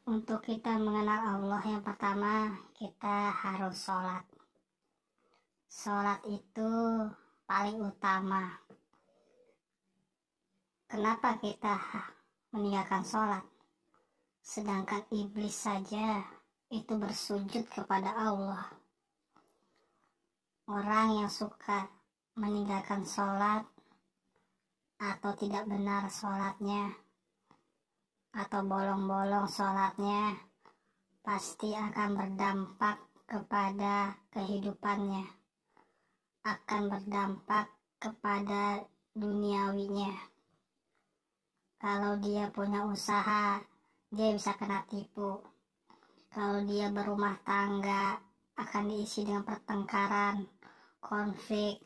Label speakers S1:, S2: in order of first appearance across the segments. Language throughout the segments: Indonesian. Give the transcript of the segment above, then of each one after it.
S1: Untuk kita mengenal Allah, yang pertama kita harus sholat. Sholat itu paling utama. Kenapa kita meninggalkan sholat? Sedangkan iblis saja itu bersujud kepada Allah. Orang yang suka meninggalkan sholat atau tidak benar sholatnya, atau bolong-bolong sholatnya, pasti akan berdampak kepada kehidupannya, akan berdampak kepada duniawinya. Kalau dia punya usaha, dia bisa kena tipu. Kalau dia berumah tangga, akan diisi dengan pertengkaran, konflik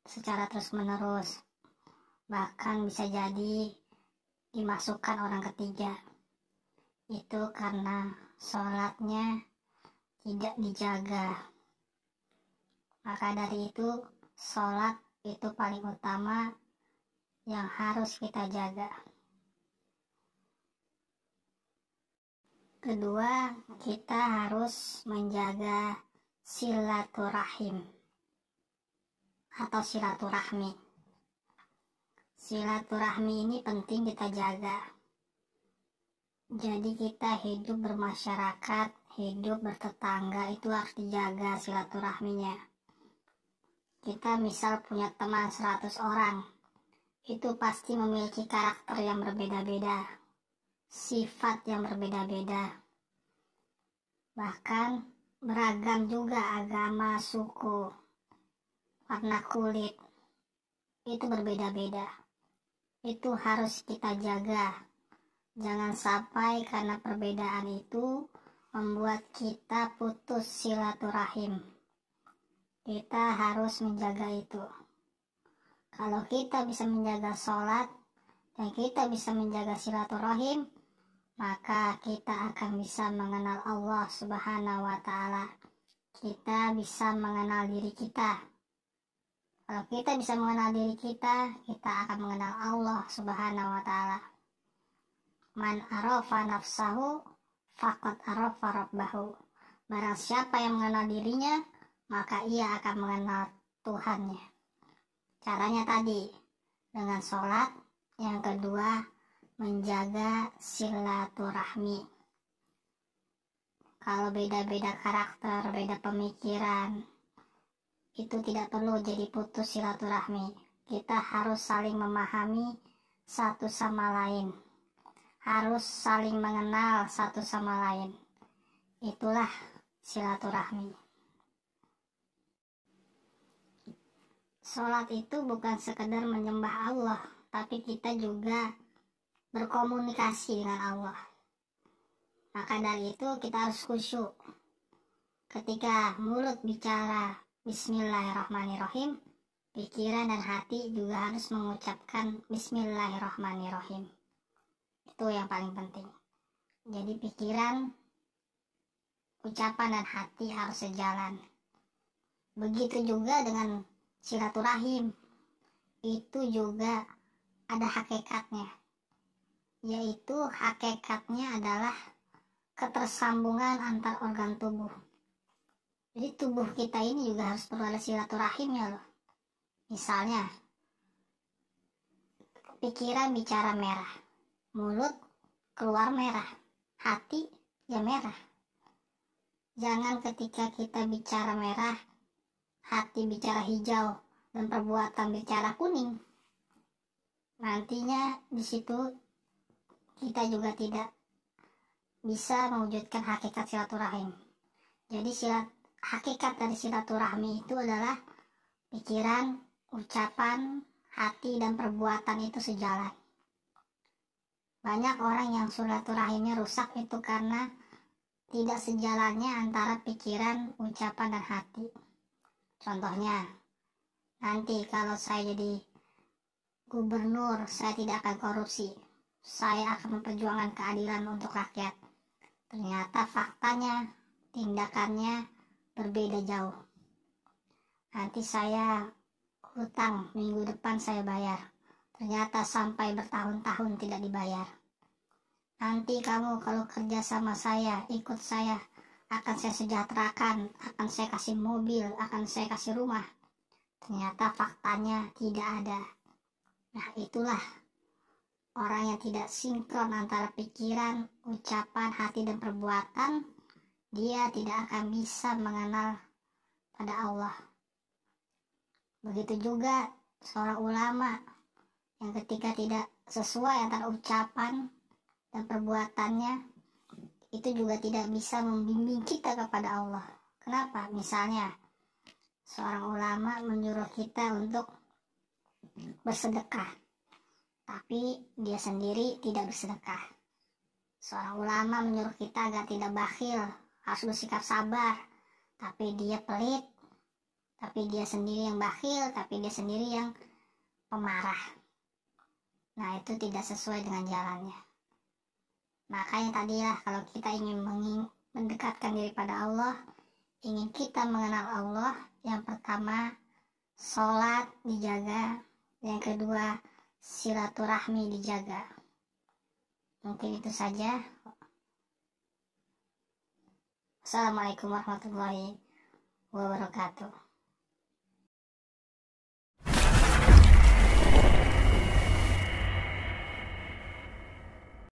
S1: secara terus-menerus. Bahkan bisa jadi dimasukkan orang ketiga. Itu karena sholatnya tidak dijaga. Maka dari itu, sholat itu paling utama yang harus kita jaga. Kedua, kita harus menjaga silaturahim atau silaturahmi. Silaturahmi ini penting kita jaga. Jadi kita hidup bermasyarakat, hidup bertetangga, itu harus dijaga silaturahminya. Kita misal punya teman 100 orang, itu pasti memiliki karakter yang berbeda-beda, sifat yang berbeda-beda, bahkan beragam juga agama, suku, warna kulit, itu berbeda-beda. Itu harus kita jaga. Jangan sampai karena perbedaan itu membuat kita putus silaturahim. Kita harus menjaga itu. Kalau kita bisa menjaga sholat dan kita bisa menjaga silaturahim, maka kita akan bisa mengenal Allah Subhanahu wa Ta'ala. Kita bisa mengenal diri kita. Kalau kita bisa mengenal diri kita, kita akan mengenal Allah Subhanahu wa Ta'ala. Man arafa nafsahu faqad arafa rabbahu. Barang siapa yang mengenal dirinya, maka ia akan mengenal Tuhannya. Caranya tadi dengan sholat. Yang kedua, menjaga silaturahmi. Kalau beda-beda karakter, beda pemikiran, itu tidak perlu jadi putus silaturahmi. Kita harus saling memahami satu sama lain, harus saling mengenal satu sama lain. Itulah silaturahmi. Sholat itu bukan sekedar menyembah Allah, tapi kita juga berkomunikasi dengan Allah. Maka dari itu kita harus khusyuk. Ketika mulut bicara Bismillahirrahmanirrahim, pikiran dan hati juga harus mengucapkan Bismillahirrahmanirrahim. Itu yang paling penting. Jadi pikiran, ucapan dan hati harus sejalan. Begitu juga dengan silaturahim. Itu juga ada hakikatnya. Yaitu hakikatnya adalah ketersambungan antar organ tubuh. Jadi tubuh kita ini juga harus perlu ada silaturahimnya loh. Misalnya, pikiran bicara merah, mulut keluar merah, hati ya merah. Jangan ketika kita bicara merah, hati bicara hijau, dan perbuatan bicara kuning. Nantinya di situ kita juga tidak bisa mewujudkan hakikat silaturahim. Jadi hakikat dari silaturahmi itu adalah pikiran, ucapan, hati, dan perbuatan itu sejalan. Banyak orang yang silaturahimnya rusak itu karena tidak sejalannya antara pikiran, ucapan, dan hati. Contohnya, nanti kalau saya jadi gubernur, saya tidak akan korupsi. Saya akan memperjuangkan keadilan untuk rakyat. Ternyata faktanya, tindakannya berbeda jauh. Nanti saya hutang, minggu depan saya bayar. Ternyata sampai bertahun-tahun tidak dibayar. nanti kamu kalau kerja sama saya, ikut saya, akan saya sejahterakan, akan saya kasih mobil, akan saya kasih rumah. Ternyata faktanya tidak ada. Nah, itulah orang yang tidak sinkron antara pikiran, ucapan, hati, dan perbuatan. Dia tidak akan bisa mengenal pada Allah. Begitu juga seorang ulama yang ketika tidak sesuai antara ucapan dan perbuatannya, itu juga tidak bisa membimbing kita kepada Allah. Kenapa? Misalnya seorang ulama menyuruh kita untuk bersedekah, tapi dia sendiri tidak bersedekah. Seorang ulama menyuruh kita agar tidak bakhil, harus bersikap sabar, tapi dia pelit, tapi dia sendiri yang bakhil, tapi dia sendiri yang pemarah. Nah, itu tidak sesuai dengan jalannya. Makanya tadilah kalau kita ingin mendekatkan diri pada Allah, ingin kita mengenal Allah, yang pertama sholat dijaga, yang kedua silaturahmi dijaga. Mungkin itu saja. Assalamualaikum warahmatullahi wabarakatuh.